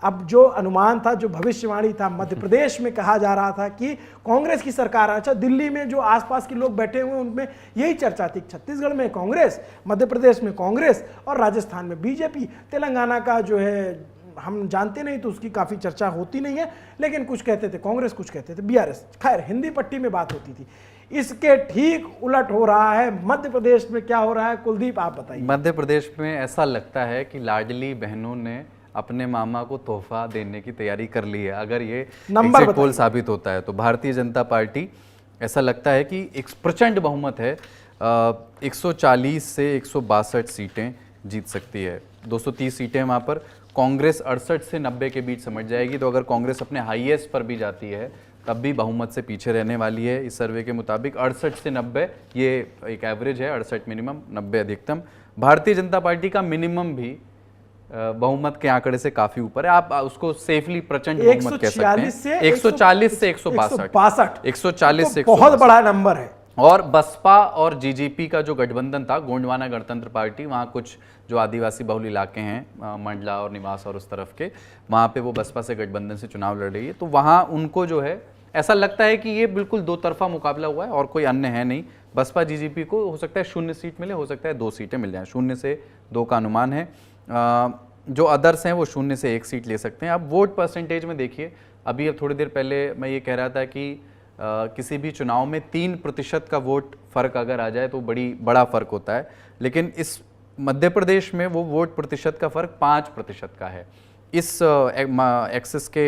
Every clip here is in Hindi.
अब जो अनुमान था, जो भविष्यवाणी था, मध्य प्रदेश में कहा जा रहा था कि कांग्रेस की सरकार, अच्छा दिल्ली में जो आसपास के लोग बैठे हुए उनमें यही चर्चा थी, छत्तीसगढ़ में कांग्रेस, मध्य प्रदेश में कांग्रेस और राजस्थान में बीजेपी। तेलंगाना का जो है हम जानते नहीं तो उसकी काफ़ी चर्चा होती नहीं है, लेकिन कुछ कहते थे कांग्रेस, कुछ कहते थे बीआरएस, खैर हिंदी पट्टी में बात होती थी। इसके ठीक उलट हो रहा है मध्य प्रदेश में। क्या हो रहा है कुलदीप, आप बताइए। मध्य प्रदेश में ऐसा लगता है कि लाडली बहनों ने अपने मामा को तोहफा देने की तैयारी कर ली है। अगर ये एग्जिट पोल साबित होता है तो भारतीय जनता पार्टी, ऐसा लगता है कि एक प्रचंड बहुमत है, 140 से 162 सीटें जीत सकती है। 230 सीटें वहाँ पर, कांग्रेस 68 से 90 के बीच समझ जाएगी। तो अगर कांग्रेस अपने हाईएस्ट पर भी जाती है तब भी बहुमत से पीछे रहने वाली है। इस सर्वे के मुताबिक 68 से 90 ये एक एवरेज है, 68 मिनिमम, 90 अधिकतम। भारतीय जनता पार्टी का मिनिमम भी बहुमत के आंकड़े से काफी ऊपर है। आप उसको सेफली प्रचंड बहुमत कह सकते हैं। 140 से 162, 140 से बहुत बड़ा नंबर है। और बसपा और जीजीपी का जो गठबंधन था, गोंडवाना गणतंत्र पार्टी, वहाँ कुछ जो आदिवासी बहुल इलाके हैं, मंडला और निवास और उस तरफ के, वहाँ पे वो बसपा से गठबंधन से चुनाव लड़ रही है। तो वहाँ उनको जो है ऐसा लगता है कि ये बिल्कुल दो तरफा मुकाबला हुआ है और कोई अन्य है नहीं। बसपा जीजीपी को हो सकता है 0 सीट मिले, हो सकता है 2 सीटें मिल जाएं, 0 से 2 का अनुमान है। जो अदर्स हैं वो 0 से 1 सीट ले सकते हैं। अब वोट परसेंटेज में देखिए, अभी अब थोड़ी देर पहले मैं ये कह रहा था कि किसी भी चुनाव में 3% का वोट फर्क अगर आ जाए तो बड़ा फर्क होता है, लेकिन इस मध्य प्रदेश में वो वोट प्रतिशत का फर्क 5% का है। इस एक्सिस के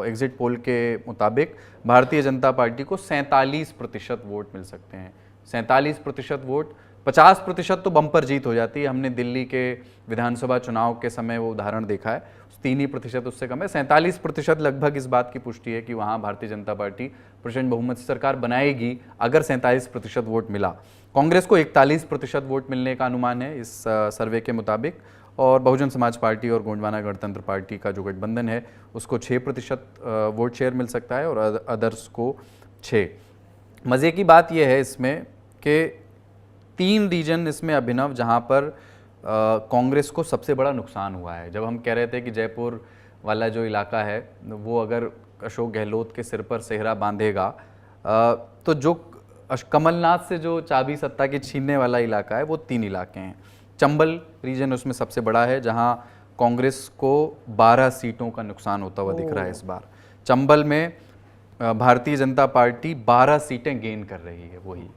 एग्जिट पोल के मुताबिक भारतीय जनता पार्टी को 47% वोट मिल सकते हैं। 47% वोट, 50% तो बम्पर जीत हो जाती है। हमने दिल्ली के विधानसभा चुनाव के समय वो उदाहरण देखा है, 3% उससे कम है। 47% लगभग इस बात की पुष्टि है कि वहाँ भारतीय जनता पार्टी प्रचंड बहुमत से सरकार बनाएगी अगर 47% वोट मिला। कांग्रेस को 41% वोट मिलने का अनुमान है इस सर्वे के मुताबिक, और बहुजन समाज पार्टी और गोंडवाना गणतंत्र पार्टी का जो गठबंधन है उसको 6% वोट शेयर मिल सकता है और अदर्स को 6। मज़े की बात यह है इसमें कि 3 रीजन इसमें अभिनव जहां पर कांग्रेस को सबसे बड़ा नुकसान हुआ है। जब हम कह रहे थे कि जयपुर वाला जो इलाका है वो अगर अशोक गहलोत के सिर पर सेहरा बांधेगा तो जो कमलनाथ से जो चाबी सत्ता की छीनने वाला इलाका है वो 3 इलाके हैं। चंबल रीजन उसमें सबसे बड़ा है जहां कांग्रेस को 12 सीटों का नुकसान होता हुआ दिख रहा है इस बार। चंबल में भारतीय जनता पार्टी 12 सीटें गेन कर रही है। वही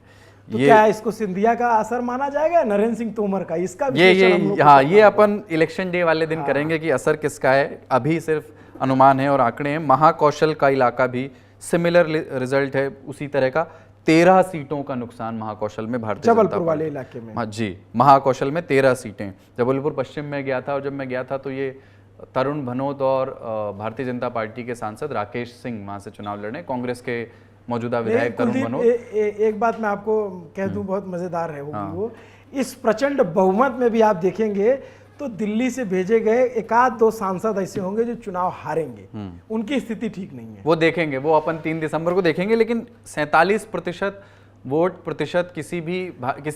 तो क्या इसको सिंधिया का असर माना जाएगा, नरेंद्र सिंह तोमर का? इसका ये अपन इलेक्शन डे वाले दिन करेंगे कि असर किसका है। अभी सिर्फ अनुमान है और आंकड़े हैं। महाकौशल का इलाका भी सिमिलर रिजल्ट है उसी तरह का, 13 सीटों का नुकसान महाकौशल में भारतीय जबलपुर वाले इलाके में। हाँ जी, महाकौशल में 13 सीटें। जबलपुर पश्चिम में गया था और जब मैं गया था तो ये तरुण भनोत और भारतीय जनता पार्टी के सांसद राकेश सिंह वहां से चुनाव लड़े, कांग्रेस के मौजूदा विधायक तरुण भनोत। एक बात मैं आपको कह दूं, बहुत मजेदार है वो, इस प्रचंड बहुमत में भी आप देखेंगे तो दिल्ली से भेजे गए 1-2 सांसद ऐसे होंगे जो चुनाव हारेंगे, उनकी स्थिति ठीक नहीं है। वो देखेंगे, वो अपन 3 दिसंबर को देखेंगे। लेकिन 47% वोट प्रतिशत किसी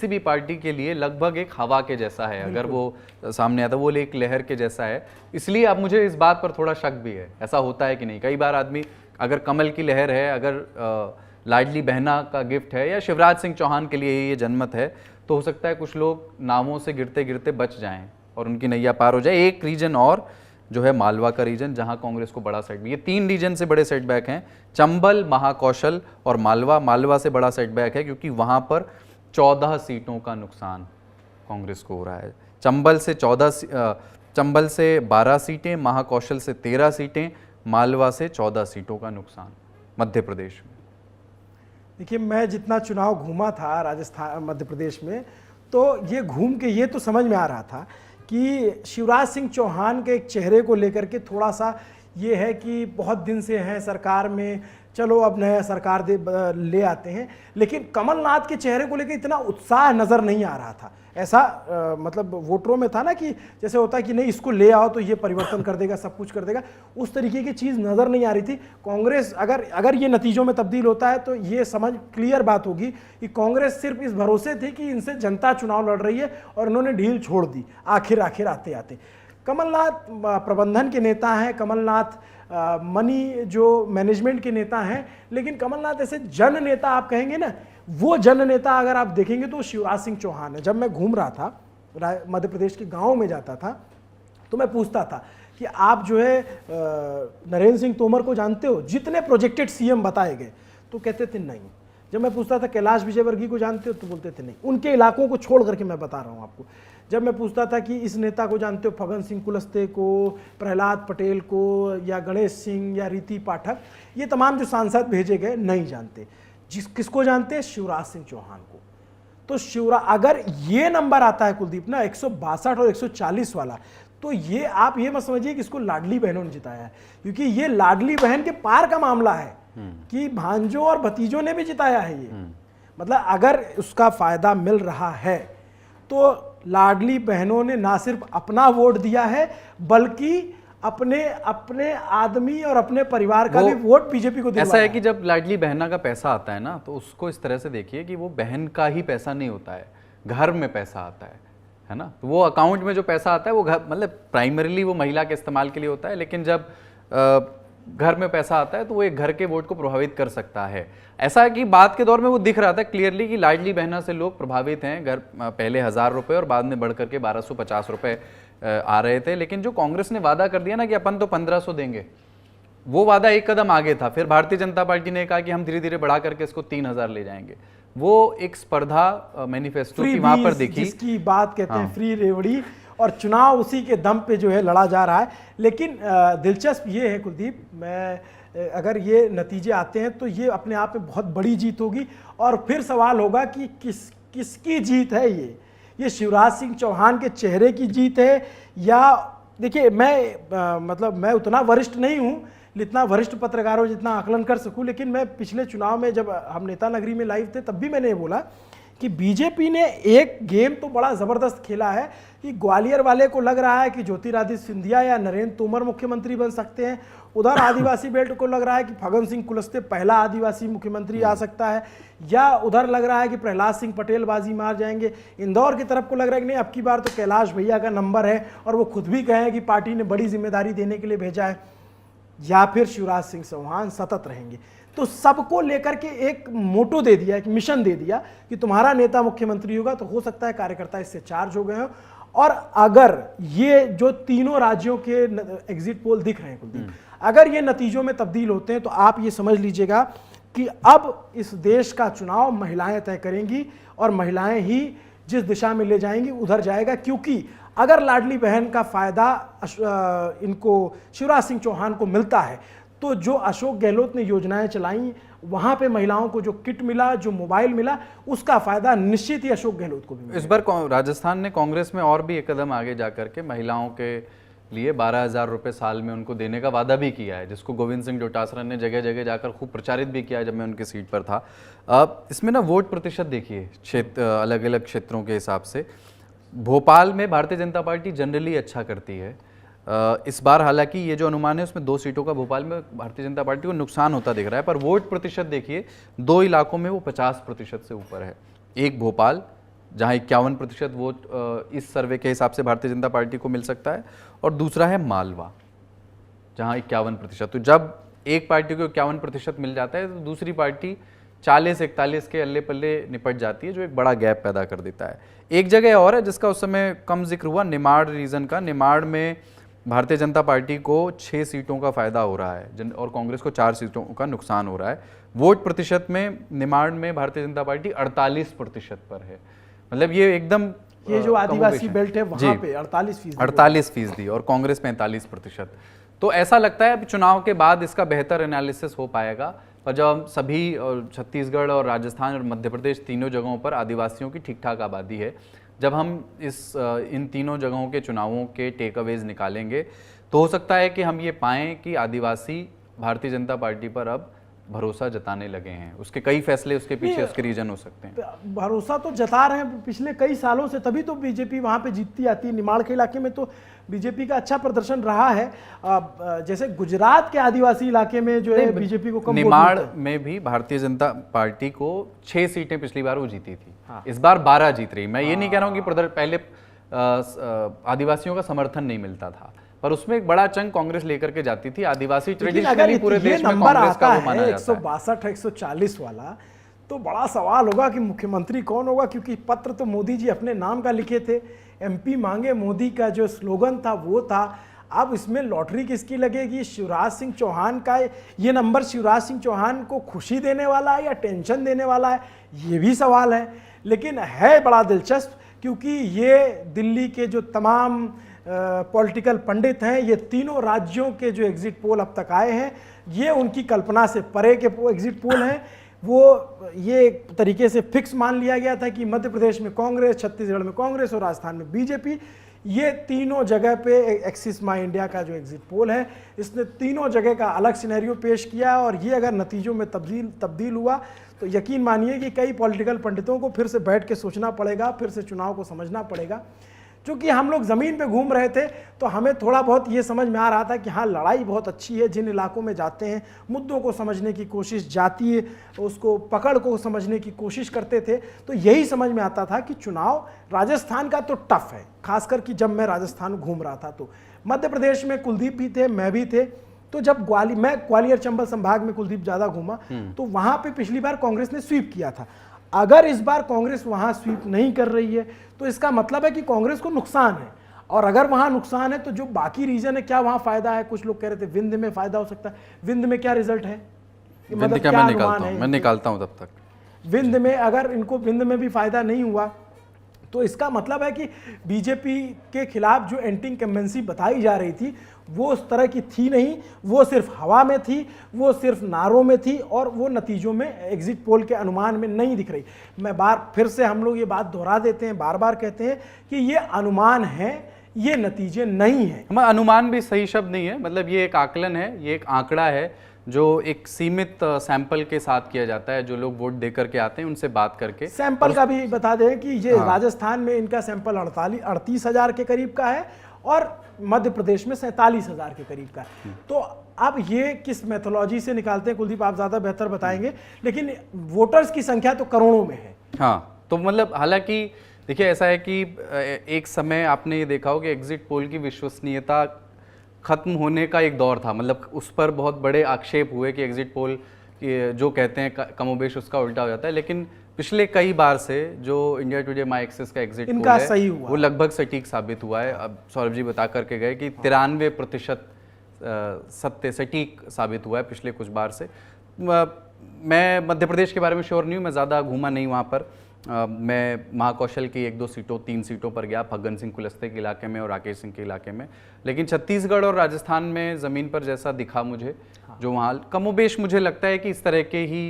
भी पार्टी के लिए लगभग एक हवा के जैसा है। अगर वो सामने आता वो एक लहर के जैसा है। इसलिए अब मुझे इस बात पर थोड़ा शक भी है, ऐसा होता है कि नहीं। कई बार आदमी, अगर कमल की लहर है, अगर लाडली बहना का गिफ्ट है या शिवराज सिंह चौहान के लिए ये जनमत है, तो हो सकता है कुछ लोग नावों से गिरते गिरते बच जाएं और उनकी नैया पार हो जाए। एक रीजन और जो है मालवा का रीजन, जहां कांग्रेस को बड़ा सेटबैक, ये 3 रीजन से बड़े सेटबैक हैं, चंबल, महाकौशल और मालवा। मालवा से बड़ा सेटबैक है क्योंकि वहां पर 14 सीटों का नुकसान कांग्रेस को हो रहा है। चंबल से 12 सीटें, महाकौशल से 13 सीटें, मालवा से 14 सीटों का नुकसान मध्य प्रदेश में। देखिए, मैं जितना चुनाव घूमा था राजस्थान, मध्य प्रदेश में, तो ये घूम के ये तो समझ में आ रहा था कि शिवराज सिंह चौहान के एक चेहरे को लेकर के थोड़ा सा ये है कि बहुत दिन से हैं सरकार में, चलो अब नया सरकार ले आते हैं, लेकिन कमलनाथ के चेहरे को लेकर इतना उत्साह नज़र नहीं आ रहा था। ऐसा मतलब वोटरों में था ना कि जैसे होता है कि नहीं इसको ले आओ तो ये परिवर्तन कर देगा, सब कुछ कर देगा, उस तरीके की चीज़ नज़र नहीं आ रही थी। कांग्रेस अगर ये नतीजों में तब्दील होता है तो ये समझ क्लियर बात होगी कि कांग्रेस सिर्फ इस भरोसे थी कि इनसे जनता चुनाव लड़ रही है और इन्होंने ढील छोड़ दी आखिर आते आते। कमलनाथ प्रबंधन के नेता हैं, कमलनाथ मनी जो मैनेजमेंट के नेता हैं, लेकिन कमलनाथ ऐसे जन नेता आप कहेंगे ना, वो जन नेता अगर आप देखेंगे तो शिवराज सिंह चौहान है। जब मैं घूम रहा था, मध्य प्रदेश के गाँव में जाता था, तो मैं पूछता था कि आप जो है नरेंद्र सिंह तोमर को जानते हो, जितने प्रोजेक्टेड सीएम बताए गए, तो कहते थे नहीं। जब मैं पूछता था कैलाश विजयवर्गीय को जानते हो, तो बोलते थे नहीं। उनके इलाकों को छोड़ करके मैं बता रहा हूँ आपको। जब मैं पूछता था कि इस नेता को जानते हो, फग्गन सिंह कुलस्ते को, प्रहलाद पटेल को, या गणेश सिंह या रीति पाठक, ये तमाम जो सांसद भेजे गए नहीं जानते। किसको जानते हैं? शिवराज सिंह चौहान को। तो अगर ये नंबर आता है कुलदीप ना 162 और 140 वाला, तो ये आप ये मत समझिए कि इसको लाडली बहनों ने जिताया है, क्योंकि ये लाडली बहन के पार का मामला है कि भांजों और भतीजों ने भी जिताया है ये। मतलब अगर उसका फायदा मिल रहा है तो लाडली बहनों ने ना सिर्फ अपना वोट दिया है, बल्कि अपने आदमी और अपने परिवार का भी वोट बीजेपी को दिया। ऐसा है कि जब लाडली बहना का पैसा आता है ना, तो उसको इस तरह से देखिए कि वो बहन का ही पैसा नहीं होता है, घर में पैसा आता है ना। तो वो अकाउंट में जो पैसा आता है वो घर, मतलब प्राइमरीली वो महिला के इस्तेमाल के लिए होता है, लेकिन जब घर में पैसा आता है तो वो एक घर के वोट को प्रभावित कर सकता है। ऐसा है कि बाद के दौर में वो दिख रहा था क्लियरली कि लाडली बहना से लोग प्रभावित हैं। घर पहले 1000 रुपये और बाद में बढ़कर के 1250 रुपये आ रहे थे, लेकिन जो कांग्रेस ने वादा कर दिया ना कि अपन तो 1500 देंगे, वो वादा एक कदम आगे था। फिर भारतीय जनता पार्टी ने कहा कि हम धीरे धीरे बढ़ा करके इसको 3000 ले जाएंगे। वो एक स्पर्धा मैनिफेस्टो की वहां पर देखी, जिसकी बात कहते हैं फ्री रेवड़ी, और चुनाव उसी के दम पे जो है लड़ा जा रहा है। लेकिन दिलचस्प ये है कुलदीप, अगर ये नतीजे आते हैं तो ये अपने आप में बहुत बड़ी जीत होगी, और फिर सवाल होगा कि किसकी जीत है ये शिवराज सिंह चौहान के चेहरे की जीत है, या देखिए मैं उतना वरिष्ठ नहीं हूँ, इतना वरिष्ठ पत्रकारों जितना आकलन कर सकूं, लेकिन मैं पिछले चुनाव में जब हम नेता नगरी में लाइव थे तब भी मैंने ये बोला कि बीजेपी ने एक गेम तो बड़ा ज़बरदस्त खेला है कि ग्वालियर वाले को लग रहा है कि ज्योतिरादित्य सिंधिया या नरेंद्र तोमर मुख्यमंत्री बन सकते हैं, उधर आदिवासी बेल्ट को लग रहा है कि फग्गन सिंह कुलस्ते पहला आदिवासी मुख्यमंत्री आ सकता है, या उधर लग रहा है कि प्रहलाद सिंह पटेल बाजी मार जाएंगे। इंदौर की तरफ को लग रहा है कि नहीं, अब की बार तो कैलाश भैया का नंबर है, और वो खुद भी कहे कि पार्टी ने बड़ी जिम्मेदारी देने के लिए भेजा है, या फिर शिवराज सिंह चौहान सतत रहेंगे। तो सबको लेकर के एक मोटो दे दिया, एक मिशन दे दिया कि तुम्हारा नेता मुख्यमंत्री होगा। तो हो सकता है कार्यकर्ता इससे चार्ज हो गए हो, और अगर ये जो तीनों राज्यों के एग्जिट पोल दिख रहे हैं कुलदीप, अगर ये नतीजों में तब्दील होते हैं तो आप ये समझ लीजिएगा कि अब इस देश का चुनाव महिलाएं तय करेंगी, और महिलाएं ही जिस दिशा में ले जाएंगी उधर जाएगा। क्योंकि अगर लाडली बहन का फायदा इनको शिवराज सिंह चौहान को मिलता है, तो जो अशोक गहलोत ने योजनाएं चलाई, वहां पे महिलाओं को जो किट मिला, जो मोबाइल मिला, उसका फायदा निश्चित ही अशोक गहलोत को भी मिला। इस बार राजस्थान ने कांग्रेस में और भी एक कदम आगे जाकर के महिलाओं के लिए 12,000 रुपये साल में उनको देने का वादा भी किया है, जिसको गोविंद सिंह डोटासरा ने जगह जगह जाकर खूब प्रचारित भी किया है जब मैं उनकी सीट पर था। अब इसमें ना वोट प्रतिशत देखिए क्षेत्र, अलग अलग क्षेत्रों के हिसाब से भोपाल में भारतीय जनता पार्टी जनरली अच्छा करती है। इस बार हालांकि ये जो अनुमान है उसमें 2 सीटों का भोपाल में भारतीय जनता पार्टी को नुकसान होता दिख रहा है, पर वोट प्रतिशत देखिए 2 इलाकों में वो 50% से ऊपर है। एक भोपाल जहां 51% वोट इस सर्वे के हिसाब से भारतीय जनता पार्टी को मिल सकता है, और दूसरा है मालवा जहां 51%। तो जब एक पार्टी को 51% मिल जाता है तो दूसरी पार्टी 40-41 के अल्ले पल्ले निपट जाती है, जो एक बड़ा गैप पैदा कर देता है। एक जगह और है जिसका उस समय कम जिक्र हुआ, निमाड़ रीजन का। निमाड़ में भारतीय जनता पार्टी को 6 सीटों का फायदा हो रहा है और कांग्रेस को 4 सीटों का नुकसान हो रहा है। वोट प्रतिशत में निमाड़ में भारतीय जनता पार्टी 48% पर है। मतलब ये एकदम, ये जो आदिवासी बेल्ट है वहां पे 48% और कांग्रेस 45%। तो ऐसा लगता है चुनाव के बाद इसका बेहतर एनालिसिस हो पाएगा। पर जब हम सभी छत्तीसगढ़ और राजस्थान और मध्य प्रदेश तीनों जगहों पर आदिवासियों की ठीक ठाक आबादी है, जब हम इन तीनों जगहों के चुनावों के टेक अवेज निकालेंगे तो हो सकता है कि हम ये पाएं कि आदिवासी भारतीय जनता पार्टी पर अब भरोसा जताने लगे हैं। उसके कई फैसले उसके पीछे उसके रीजन हो सकते हैं। भरोसा तो जता रहे हैं पिछले कई सालों से, तभी तो बीजेपी वहां पे जीतती आती है। निमाड़ के इलाके में तो बीजेपी का अच्छा प्रदर्शन रहा है। जैसे गुजरात के आदिवासी इलाके में जो है बीजेपी को कम, निमाड़ में भी भारतीय जनता पार्टी को 6 सीटें पिछली बार वो जीती थी। हाँ। इस बार 12 जीत रही। मैं ये नहीं कह रहा हूँ कि पहले आदिवासियों का समर्थन नहीं मिलता था, पर उसमें एक बड़ा चंक कांग्रेस लेकर के जाती थी। आदिवासी लेकिन ट्रेडिशनली अगर पूरे ये देश में नंबर कांग्रेस का आता वो माना है जाता है। 162 140 वाला, तो बड़ा सवाल होगा कि मुख्यमंत्री कौन होगा, क्योंकि पत्र तो मोदी जी अपने नाम का लिखे थे, एमपी मांगे मोदी का जो स्लोगन था वो था। अब इसमें लॉटरी किसकी लगेगी? शिवराज सिंह चौहान का ये नंबर शिवराज सिंह चौहान को खुशी देने वाला है या टेंशन देने वाला है, ये भी सवाल है। लेकिन है बड़ा दिलचस्प, क्योंकि ये दिल्ली के जो तमाम पॉलिटिकल पंडित हैं, ये तीनों राज्यों के जो एग्जिट पोल अब तक आए हैं, ये उनकी कल्पना से परे के एग्जिट पोल हैं। वो ये एक तरीके से फिक्स मान लिया गया था कि मध्य प्रदेश में कांग्रेस, छत्तीसगढ़ में कांग्रेस और राजस्थान में बीजेपी, ये तीनों जगह पे एक्सिस माई इंडिया का जो एग्जिट पोल है, इसने तीनों जगह का अलग सिनेरियो पेश किया। और ये अगर नतीजों में तब्दील हुआ तो यकीन मानिए कि कई पॉलिटिकल पंडितों को फिर से बैठ के सोचना पड़ेगा, फिर से चुनाव को समझना पड़ेगा। चूँकि हम लोग ज़मीन पे घूम रहे थे तो हमें थोड़ा बहुत ये समझ में आ रहा था कि हाँ, लड़ाई बहुत अच्छी है। जिन इलाकों में जाते हैं, मुद्दों को समझने की कोशिश, जातीय उसको पकड़ को समझने की कोशिश करते थे, तो यही समझ में आता था कि चुनाव राजस्थान का तो टफ है। खासकर कि जब मैं राजस्थान घूम रहा था तो मध्य प्रदेश में कुलदीप भी थे, मैं भी थे। तो जब मैं ग्वालियर चंबल संभाग में कुलदीप ज़्यादा घूमा, तो वहाँ पर पिछली बार कांग्रेस ने स्वीप किया था। अगर इस बार कांग्रेस वहां स्वीप नहीं कर रही है तो इसका मतलब है कि कांग्रेस को नुकसान है। और अगर वहां नुकसान है तो जो बाकी रीजन है, क्या वहां फायदा है? कुछ लोग कह रहे थे विंध्य में फायदा हो सकता है। विंध्य में क्या रिजल्ट है? विंध्य क्या मैं निकालता हूं तब तक। विंध्य में अगर इनको विंध्य में भी फायदा नहीं हुआ तो इसका मतलब है कि बीजेपी के खिलाफ जो एंटी इंकम्बेंसी बताई जा रही थी वो उस तरह की थी नहीं, वो सिर्फ हवा में थी, वो सिर्फ नारों में थी, और वो नतीजों में एग्जिट पोल के अनुमान में नहीं दिख रही। मैं फिर से हम लोग ये बात दोहरा देते हैं, बार बार कहते हैं कि ये अनुमान है, ये नतीजे नहीं है। हमारा अनुमान भी सही शब्द नहीं है, मतलब ये एक आकलन है, ये एक आंकड़ा है जो एक सीमित सैंपल के साथ किया जाता है। जो लोग वोट दे करके आते हैं उनसे बात करके सैंपल का भी बता दें कि ये राजस्थान में इनका सैंपल 38,000 के करीब का है और मध्य प्रदेश में 47,000 के करीब का है। तो अब ये किस मेथोलॉजी से निकालते हैं कुलदीप, आप ज़्यादा बेहतर बताएंगे, लेकिन वोटर्स की संख्या तो करोड़ों में है। हाँ, तो मतलब हालांकि देखिए ऐसा है कि एक समय आपने ये देखा हो कि एग्जिट पोल की विश्वसनीयता खत्म होने का एक दौर था। मतलब उस पर बहुत बड़े आक्षेप हुए कि एग्जिट पोल जो कहते हैं कमोबेश उसका उल्टा हो जाता है। लेकिन पिछले कई बार से जो इंडिया टुडे माई एक्सेस का एग्जिट पोल है सही हुआ, वो लगभग सटीक साबित हुआ है। अब सौरभ जी बता करके गए कि 93% सत्य सटीक साबित हुआ है पिछले कुछ बार से। मैं मध्य प्रदेश के बारे में श्योर नहीं हूँ, मैं ज़्यादा घूमा नहीं वहाँ पर। मैं महाकौशल की 1-2 सीटों 3 सीटों पर गया, फग्गन सिंह कुलस्ते के इलाके में और राकेश सिंह के इलाके में। लेकिन छत्तीसगढ़ और राजस्थान में ज़मीन पर जैसा दिखा मुझे, जो वहाँ कमोबेश मुझे लगता है कि इस तरह के ही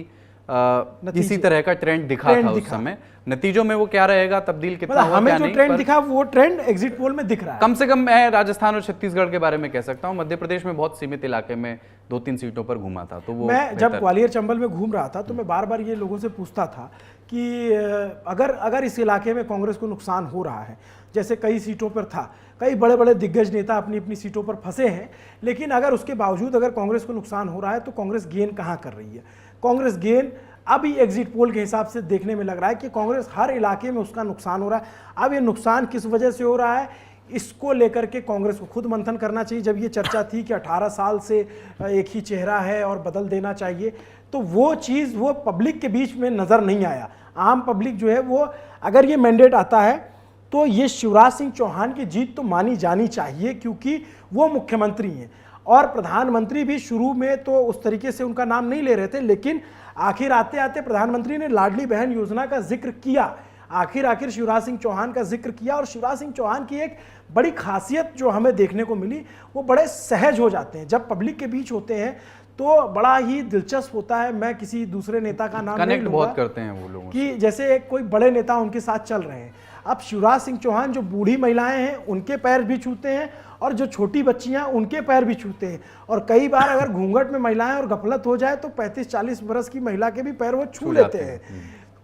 इसी तरह का ट्रेंड दिखा था उस समय। नतीजों में वो क्या रहेगा, तब्दील कितना हुआ, हमें जो ट्रेंड दिखा वो ट्रेंड एग्जिट पोल में दिख रहा है। कम से कम मैं राजस्थान और छत्तीसगढ़ के बारे में कह सकता हूँ। मध्य प्रदेश में बहुत सीमित इलाके में 2-3 सीटों पर घूमा था, तो वो मैं जब ग्वालियर चंबल में घूम रहा था तो मैं बार बार ये लोगों से पूछता था कि अगर इस इलाके में कांग्रेस को नुकसान हो रहा है, जैसे कई सीटों पर था, कई बड़े बड़े दिग्गज नेता अपनी अपनी सीटों पर फंसे हैं, लेकिन अगर उसके बावजूद अगर कांग्रेस को नुकसान हो रहा है तो कांग्रेस गेन कहाँ कर रही है? कांग्रेस गेन अभी एग्जिट पोल के हिसाब से देखने में लग रहा है कि कांग्रेस हर इलाके में उसका नुकसान हो रहा है। अब ये नुकसान किस वजह से हो रहा है, इसको लेकर के कांग्रेस को खुद मंथन करना चाहिए। जब ये चर्चा थी कि 18 साल से एक ही चेहरा है और बदल देना चाहिए, तो वो चीज़ वो पब्लिक के बीच में नज़र नहीं आया। आम पब्लिक जो है वो, अगर ये मैंडेट आता है तो ये शिवराज सिंह चौहान की जीत तो मानी जानी चाहिए, क्योंकि वो मुख्यमंत्री हैं और प्रधानमंत्री भी शुरू में तो उस तरीके से उनका नाम नहीं ले रहे थे, लेकिन आखिर आते आते प्रधानमंत्री ने लाडली बहन योजना का जिक्र किया, आखिर शिवराज सिंह चौहान का जिक्र किया। और शिवराज सिंह चौहान की एक बड़ी खासियत जो हमें देखने को मिली, वो बड़े सहज हो जाते हैं जब पब्लिक के बीच होते हैं, तो बड़ा ही दिलचस्प होता है। मैं किसी दूसरे नेता का नाम कनेक्ट बहुत करते हैं वो लोग कि जैसे कोई बड़े नेता उनके साथ चल रहे हैं। अब शिवराज सिंह चौहान जो बूढ़ी महिलाएं हैं उनके पैर भी छूते हैं और जो छोटी बच्चियां उनके पैर भी छूते हैं, और कई बार अगर घूंघट में महिलाएं और गफलत हो जाए तो 35-40 बरस की महिला के भी पैर वो छू लेते हैं।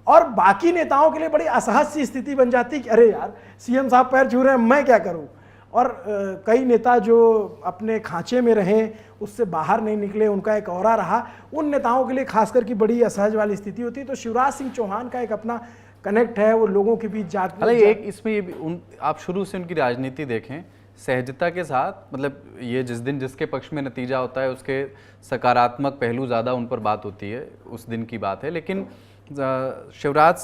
और बाकी नेताओं के लिए बड़ी असहज सी स्थिति बन जाती है कि अरे यार, सीएम साहब पैर छू रहे हैं, मैं क्या करूं। और कई नेता जो अपने खांचे में रहे, उससे बाहर नहीं निकले, उनका एक औरा रहा, उन नेताओं के लिए खासकर की बड़ी असहज वाली स्थिति होती है। तो शिवराज सिंह चौहान का एक अपना कनेक्ट है, वो लोगों के बीच जाते हालांकि एक इसमें ये भी आप शुरू से उनकी राजनीति देखें सहजता के साथ, मतलब ये जिस दिन जिसके पक्ष में नतीजा होता है उसके सकारात्मक पहलू ज़्यादा उन पर बात होती है, उस दिन की बात है। लेकिन शिवराज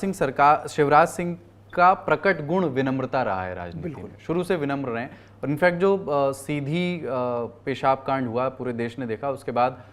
सिंह का प्रकट गुण विनम्रता रहा है राजनीति में, शुरू से विनम्र रहे। और इनफैक्ट जो सीधी पेशाब कांड हुआ पूरे देश ने देखा, उसके बाद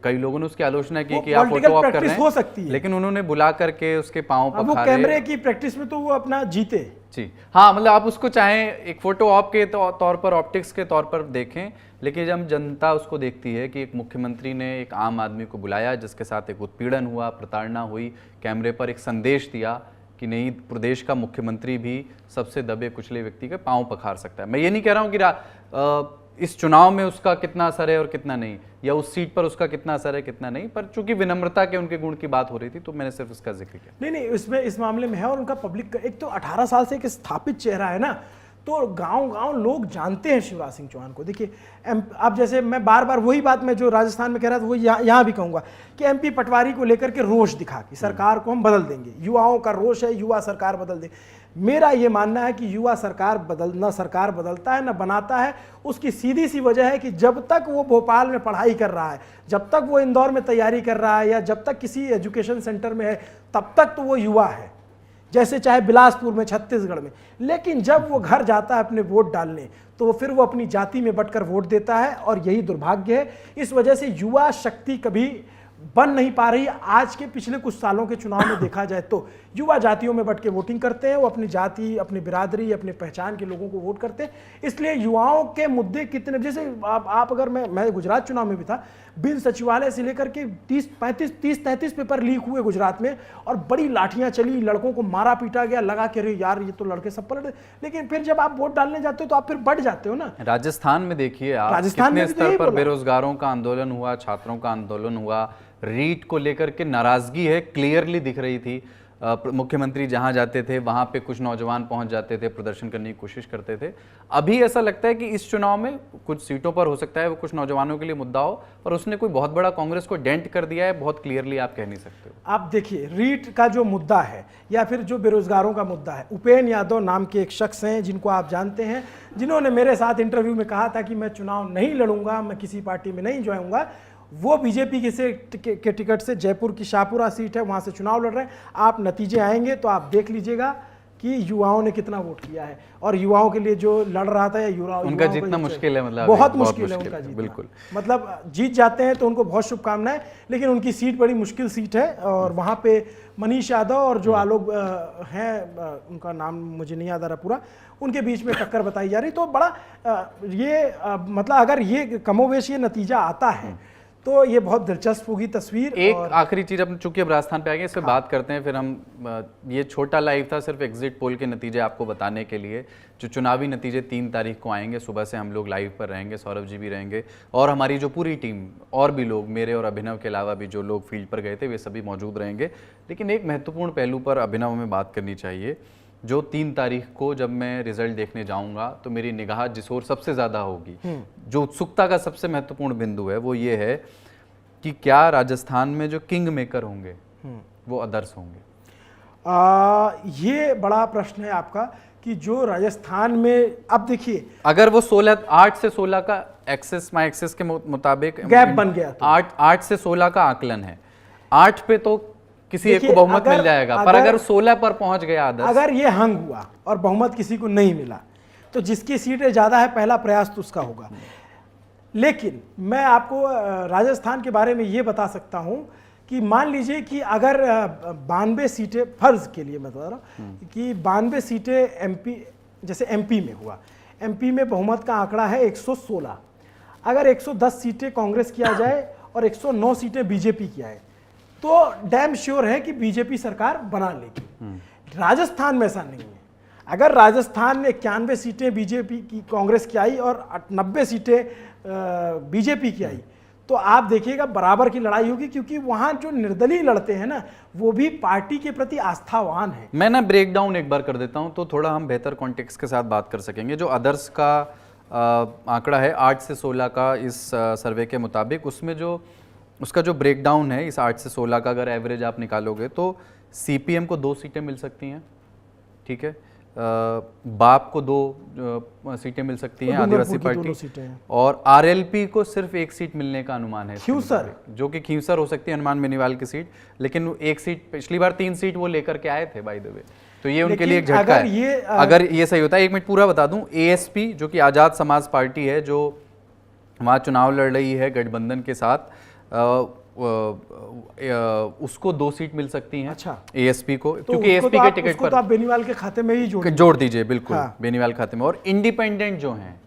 कई लोगों ने उसकी आलोचना की कि आप फोटो ऑफ कर रहे हैं, हो सकती है, लेकिन उन्होंने बुला करके उसके पांव पखारे। वो कैमरे की प्रैक्टिस में तो वो अपना जीते जी हाँ, मतलब आप उसको चाहें एक फोटो ऑप के तौर पर, ऑप्टिक्स के तौर पर देखें, लेकिन जब जनता उसको देखती है कि एक मुख्यमंत्री ने एक आम आदमी को बुलाया जिसके साथ एक उत्पीड़न हुआ, प्रताड़ना हुई, कैमरे पर एक संदेश दिया कि नहीं, प्रदेश का मुख्यमंत्री भी सबसे दबे कुचले व्यक्ति के पांव पखार सकता है। मैं ये नहीं कह रहा हूँ कि इस चुनाव में उसका कितना असर है और कितना नहीं, या उस सीट पर उसका कितना असर है कितना नहीं, पर चूंकि विनम्रता के उनके गुण की बात हो रही थी तो मैंने सिर्फ उसका जिक्र किया। नहीं, इसमें इस मामले में है, और उनका पब्लिक एक तो 18 साल से एक स्थापित चेहरा है ना, तो गांव-गांव लोग जानते हैं शिवराज सिंह चौहान को। देखिए अब जैसे मैं बार बार वही बात मैं जो राजस्थान में कह रहा था वो यहाँ भी कहूँगा कि MP पटवारी को लेकर के रोष दिखा कि सरकार को हम बदल देंगे, युवाओं का रोष है, युवा सरकार बदल दे। मेरा ये मानना है कि युवा सरकार सरकार बदलता है ना बनाता है। उसकी सीधी सी वजह है कि जब तक वो भोपाल में पढ़ाई कर रहा है, जब तक वो इंदौर में तैयारी कर रहा है, या जब तक किसी एजुकेशन सेंटर में है, तब तक तो वो युवा है, जैसे चाहे बिलासपुर में, छत्तीसगढ़ में। लेकिन जब वो घर जाता है अपने वोट डालने, तो फिर वो अपनी जाति में बंटकर वोट देता है, और यही दुर्भाग्य है। इस वजह से युवा शक्ति कभी बन नहीं पा रही। आज के पिछले कुछ सालों के चुनाव में देखा जाए तो युवा जातियों में बंट के वोटिंग करते हैं, वो अपनी जाति, अपनी बिरादरी, अपनी पहचान के लोगों को वोट करते हैं। इसलिए युवाओं के मुद्दे कितने, जैसे आप अगर मैं गुजरात चुनाव में भी था, बिन सचिवालय से लेकर के 30-33 पेपर लीक हुए गुजरात में, और बड़ी लाठियां चली, लड़कों को मारा पीटा गया, लगा के अरे यार ये तो लड़के सब पलट। लेकिन फिर जब आप वोट डालने जाते हो तो आप फिर बढ़ जाते हो ना। राजस्थान में देखिए आप, राजस्थान कितने में स्तर पर बेरोजगारों का आंदोलन हुआ, छात्रों का आंदोलन हुआ, रीट को लेकर के नाराजगी है, क्लियरली दिख रही थी। मुख्यमंत्री जहां जाते थे वहां पे कुछ नौजवान पहुंच जाते थे, प्रदर्शन करने की कोशिश करते थे। अभी ऐसा लगता है कि इस चुनाव में कुछ सीटों पर हो सकता है वो कुछ नौजवानों के लिए मुद्दा हो, पर उसने कोई बहुत बड़ा कांग्रेस को डेंट कर दिया है, बहुत क्लियरली आप कह नहीं सकते हो। आप देखिए रीट का जो मुद्दा है, या फिर जो बेरोजगारों का मुद्दा है, उपेन यादव नाम के एक शख्स हैं जिनको आप जानते हैं, जिन्होंने मेरे साथ इंटरव्यू में कहा था कि मैं चुनाव नहीं लड़ूंगा, मैं किसी पार्टी में नहीं ज्वाइन होऊंगा। वो बीजेपी के टिकट से, जयपुर की शाहपुरा सीट है, वहाँ से चुनाव लड़ रहे हैं। आप नतीजे आएंगे तो आप देख लीजिएगा कि युवाओं ने कितना वोट किया है, और युवाओं के लिए जो लड़ रहा था, या उनका जीतना मुश्किल है, मतलब बहुत मुश्किल है उनका जीतना। बिल्कुल, मतलब जीत जाते हैं तो उनको बहुत शुभकामनाएं, लेकिन उनकी सीट बड़ी मुश्किल सीट है, और वहाँ पे मनीष यादव और जो आलोक हैं, उनका नाम मुझे नहीं याद आ रहा पूरा, उनके बीच में टक्कर बताई जा रही। तो बड़ा मतलब अगर ये कमोवेश ये नतीजा आता है तो ये बहुत दिलचस्प होगी तस्वीर। एक आखिरी चीज, अपने चूंकि अब राजस्थान पे आ गए, इस पे बात करते हैं, फिर हम ये छोटा लाइव था सिर्फ एग्जिट पोल के नतीजे आपको बताने के लिए। जो चुनावी नतीजे 3 तारीख को आएंगे, सुबह से हम लोग लाइव पर रहेंगे, सौरभ जी भी रहेंगे, और हमारी जो पूरी टीम, और भी लोग, मेरे और अभिनव के अलावा भी जो लोग फील्ड पर गए थे, वे सभी मौजूद रहेंगे। लेकिन एक महत्वपूर्ण पहलू पर अभिनव में बात करनी चाहिए। जो 3 तारीख को जब मैं रिजल्ट देखने जाऊंगा तो मेरी निगाह जिस ओर सबसे ज़्यादा होगी, जो उत्सुकता का सबसे महत्वपूर्ण बिंदु है, वो ये है कि क्या राजस्थान में जो किंग मेकर होंगे वो अदर्स होंगे। ये बड़ा प्रश्न है आपका कि जो राजस्थान में, अब देखिए अगर वो 8 से 16 का माई एक्सेस के मुताबिक गैप बन गया तो 8 से 16 का आकलन है, 8 पे तो किसी एक को बहुमत मिल जाएगा, पर अगर 16 पर पहुंच गया आदर्श, अगर ये हंग हुआ और बहुमत किसी को नहीं मिला, तो जिसकी सीटें ज्यादा है पहला प्रयास तो उसका होगा। लेकिन मैं आपको राजस्थान के बारे में ये बता सकता हूं कि मान लीजिए कि अगर 92 सीटें, फर्ज के लिए मैं बता रहा हूं कि 92 सीटें MP, जैसे MP में हुआ, MP में बहुमत का आंकड़ा है 116, अगर 110 सीटें कांग्रेस किया जाए और 109 सीटें बीजेपी की आए, तो डैम श्योर है कि बीजेपी सरकार बना लेगी। राजस्थान में ऐसा नहीं है। अगर राजस्थान में 91 सीटें बीजेपी की, कांग्रेस की आई, और 90 सीटें बीजेपी की आई, तो आप देखिएगा बराबर की लड़ाई होगी, क्योंकि वहां जो निर्दलीय लड़ते हैं ना, वो भी पार्टी के प्रति आस्थावान है। मैं ना ब्रेक डाउन एक बार कर देता हूं तो थोड़ा हम बेहतर कॉन्टेक्स्ट के साथ बात कर सकेंगे। जो अदर्स का आंकड़ा है 8 से 16 का इस सर्वे के मुताबिक, उसमें जो उसका जो ब्रेकडाउन है इस 8 से 16 का अगर एवरेज आप निकालोगे तो सीपीएम को 2 सीटें मिल सकती हैं, ठीक है, बाप को 2 सीटें मिल सकती हैं आदिवासी पार्टी, और आरएलपी को सिर्फ 1 सीट मिलने का अनुमान है, खींवसर, जो कि खींवसर हो सकती है, हनुमान बेनीवाल की सीट, लेकिन 1 सीट, पिछली बार 3 सीट वो लेकर के आए थे बाय द वे, तो ये उनके लिए एक झटका है। अगर ये सही होता है, 1 मिनट पूरा बता दूं, एएसपी जो कि आज़ाद समाज पार्टी है, जो वहाँ चुनाव लड़ रही है गठबंधन के साथ, उसको 2 सीट मिल सकती हैं। अच्छा, एएसपी को, तो क्योंकि एएसपी के टिकट पर तो आप बेनीवाल के खाते में ही जोड़ दीजिए, बिल्कुल। हाँ। बेनीवाल खाते में, और इंडिपेंडेंट जो हैं,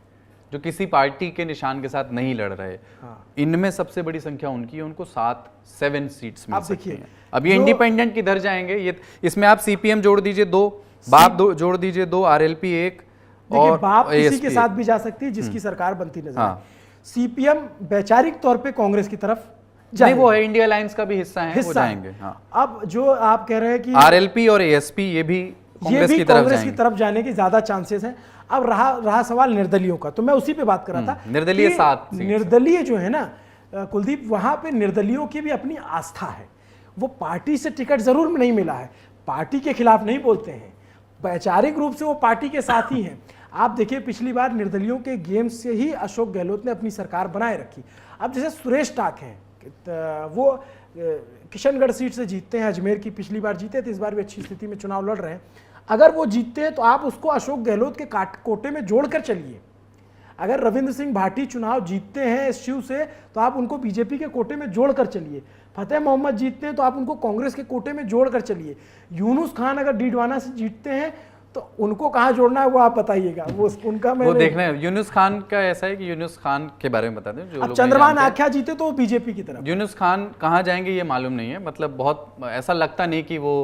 जो किसी पार्टी के निशान के साथ नहीं लड़ रहे, हाँ, इनमें सबसे बड़ी संख्या उनकी है, उनको 7 सीट्स मिल सकती हैं। अब ये इंडिपेंडेंट किधर जाएंगे, ये इसमें आप सीपीएम जोड़ दीजिए 2, बाप जोड़ दीजिए 2, आरएलपी 1, और बाप किसी के साथ भी जा सकती है जिसकी सरकार बनती नजर आए। सीपीएम वैचारिक तौर पे कांग्रेस की तरफ नहीं, वो है इंडिया अलायंस का भी हिस्सा है, वो जाएंगे। हाँ। अब जो आप कह रहे हैं कि आरएलपी और एएसपी ये भी कांग्रेस की तरफ जाने के ज्यादा चांसेस हैं। अब रहा सवाल निर्दलियों का, तो मैं उसी पे बात कर रहा था। निर्दलीय 7 निर्दलीय जो है ना कुलदीप, वहां पे निर्दलियों की भी अपनी आस्था है। वो पार्टी से टिकट जरूर नहीं मिला है, पार्टी के खिलाफ नहीं बोलते हैं, वैचारिक रूप से वो पार्टी के साथ ही हैं। आप देखिए पिछली बार निर्दलियों के गेम से ही अशोक गहलोत ने अपनी सरकार बनाए रखी। अब जैसे सुरेश टाक हैं, वो किशनगढ़ सीट से जीतते हैं, अजमेर की पिछली बार जीते थे, इस बार भी अच्छी स्थिति में चुनाव लड़ रहे हैं। अगर वो जीतते हैं तो आप उसको अशोक गहलोत के कोटे में जोड़कर चलिए। अगर रविंद्र सिंह भाटी चुनाव जीतते हैं शिव से, तो आप उनको बीजेपी के कोटे में जोड़कर चलिए। फतेह मोहम्मद जीतते हैं तो आप उनको कांग्रेस के कोटे में जोड़कर चलिए। यूनुस खान अगर डीडवाना से जीतते हैं तो उनको कहाँ जोड़ना है वो आप बताइएगा, वो उनका वो देखना है। यूनुस खान का ऐसा है कि यूनुस खान के बारे में बता दें, जो लोग चंद्रमान आख्या जीते तो बीजेपी की तरफ। यूनुस खान कहाँ जाएंगे ये मालूम नहीं है, मतलब बहुत ऐसा लगता नहीं कि वो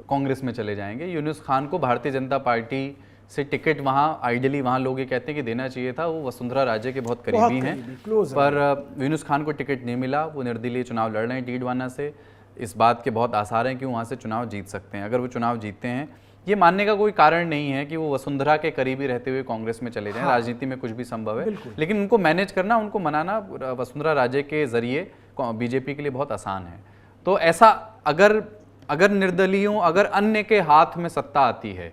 कांग्रेस में चले जाएंगे। यूनुस खान को भारतीय जनता पार्टी से टिकट वहाँ आइडियली वहाँ लोग ये कहते हैं कि देना चाहिए था, वो वसुंधरा राजे के बहुत करीबी हैं, पर यूनुस खान को टिकट नहीं मिला। वो निर्दलीय चुनाव लड़ रहे हैं डीडवाना से। इस बात के बहुत आसार हैं कि वहाँ से चुनाव जीत सकते हैं। अगर वो चुनाव जीतते हैं, ये मानने का कोई कारण नहीं है कि वो वसुंधरा के करीबी रहते हुए कांग्रेस में चले जाएं। हाँ। राजनीति में कुछ भी संभव है, लेकिन उनको मैनेज करना, उनको मनाना वसुंधरा राजे के जरिए बीजेपी के लिए बहुत आसान है। तो ऐसा अगर निर्दलीयों, अगर अन्य के हाथ में सत्ता आती है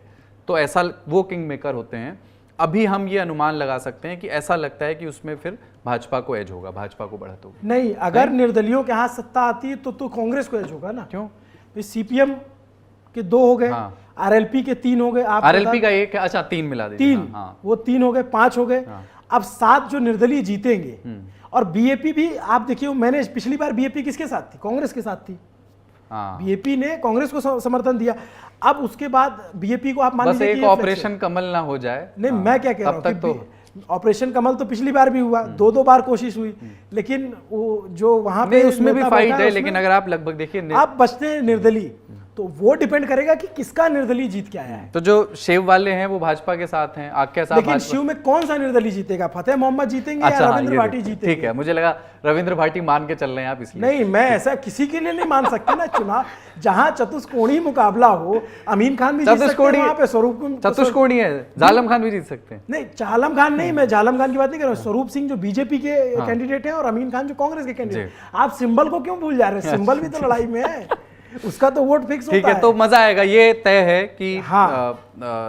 तो ऐसा वो किंग मेकर होते हैं। अभी हम ये अनुमान लगा सकते हैं कि ऐसा लगता है कि उसमें फिर भाजपा को एज होगा, भाजपा को बढ़त होगी। नहीं, अगर निर्दलियों के हाथ सत्ता आती है तो कांग्रेस को एज होगा ना। क्यों? सीपीएम के 2 हो गए, हाँ। आरएलपी के 3 हो गए, आप आरएलपी का 1 है, अच्छा 3 मिला दीजिए। 3, हाँ। वो 3 हो गए, 5 हो गए, हाँ। अब 7 जो निर्दलीय जीतेंगे। और बीएपी भी आप देखिए, मैंने पिछली बार बीएपी किसके साथ थी? कांग्रेस के साथ थी। बीएपी ने कांग्रेस को समर्थन दिया। अब उसके बाद बीएपी को आप मान लीजिए एक ऑपरेशन कमल ना हो जाए। नहीं, मैं क्या कह रहा हूं कि ऑपरेशन कमल तो पिछली बार भी हुआ, 2 बार कोशिश हुई, लेकिन वो जो वहां पे उसमें भी फाइट है। लेकिन अगर आप लगभग देखिए, आप बचते हैं निर्दलीय, तो वो डिपेंड करेगा कि किसका निर्दलीय जीत के आया है। तो जो शिव वाले हैं वो भाजपा के साथ हैं, आख्या साहब। लेकिन शिव में कौन सा निर्दलीय जीतेगा? फतेह मोहम्मद जीतेंगे या रविंद्र भाटी जीतेंगे? ठीक है, मुझे लगा रविंद्र भाटी मान के चल रहे हैं आप, इसलिए। नहीं, मैं ऐसा किसी के लिए नहीं मान सकते ना। चुनाव जहां चतुष्कोणीय मुकाबला हो, अमीन खान भी जीत सकते हैं वहां पे, स्वरूप चतुष्कोणीय है, जालम खान भी जीत सकते हैं। नहीं, जालम खान नहीं, मैं जालम खान की बात नहीं कर रहा हूँ। स्वरूप सिंह जो बीजेपी के कैंडिडेट हैं और अमीन खान जो कांग्रेस के कैंडिडेट। आप सिंबल को क्यों भूल जा रहे हैं? सिंबल भी तो लड़ाई में है, उसका तो वोट फिक्स होता है। ठीक है, तो मजा आएगा। ये तय है कि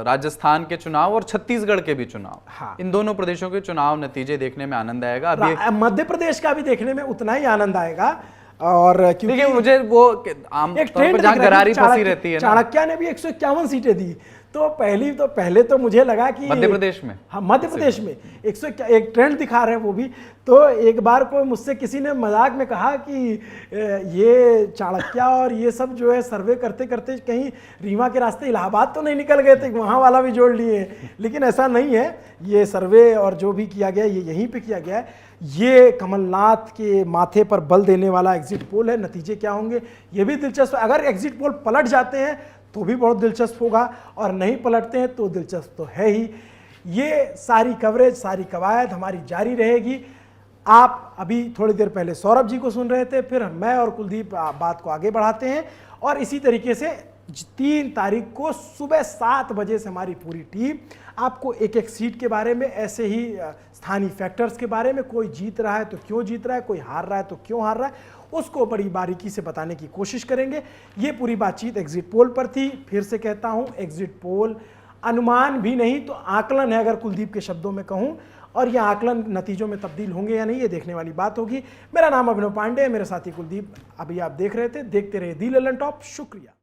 राजस्थान के चुनाव और छत्तीसगढ़ के भी चुनाव, इन दोनों प्रदेशों के चुनाव नतीजे देखने में आनंद आएगा। अभी मध्य प्रदेश का भी देखने में उतना ही आनंद आएगा। और क्योंकि मुझे वो आम तौर पर जहां गरारी फंसी रहती है, चाणक्य ने भी 151 सीटें दी। तो पहले तो मुझे लगा कि मध्य प्रदेश में, हाँ, मध्य प्रदेश में एक ट्रेंड दिखा रहे हैं वो भी। तो एक बार को मुझसे किसी ने मजाक में कहा कि ये चाणक्य और ये सब जो है सर्वे करते करते कहीं रीवा के रास्ते इलाहाबाद तो नहीं निकल गए थे, वहाँ वाला भी जोड़ लिए। लेकिन ऐसा नहीं है, ये सर्वे और जो भी किया गया ये यहीं पे किया गया है। ये कमलनाथ के माथे पर बल देने वाला एग्जिट पोल है। नतीजे क्या होंगे ये भी दिलचस्प है। अगर एग्जिट पोल पलट जाते हैं तो भी बहुत दिलचस्प होगा, और नहीं पलटते हैं तो दिलचस्प तो है ही। ये सारी कवरेज, सारी कवायद हमारी जारी रहेगी। आप अभी थोड़ी देर पहले सौरभ जी को सुन रहे थे, फिर मैं और कुलदीप बात को आगे बढ़ाते हैं और इसी तरीके से 3 तारीख को सुबह 7 बजे से हमारी पूरी टीम आपको एक एक सीट के बारे में, ऐसे ही स्थानीय फैक्टर्स के बारे में, कोई जीत रहा है तो क्यों जीत रहा है, कोई हार रहा है तो क्यों हार रहा है, उसको बड़ी बारीकी से बताने की कोशिश करेंगे। ये पूरी बातचीत एग्जिट पोल पर थी। फिर से कहता हूं, एग्जिट पोल अनुमान भी नहीं तो आकलन है, अगर कुलदीप के शब्दों में कहूं, और यह आकलन नतीजों में तब्दील होंगे या नहीं, ये देखने वाली बात होगी। मेरा नाम अभिनव पांडे है, मेरे साथी कुलदीप अभी आप देख रहे थे। देखते रहे दी लल्लन टॉप। शुक्रिया।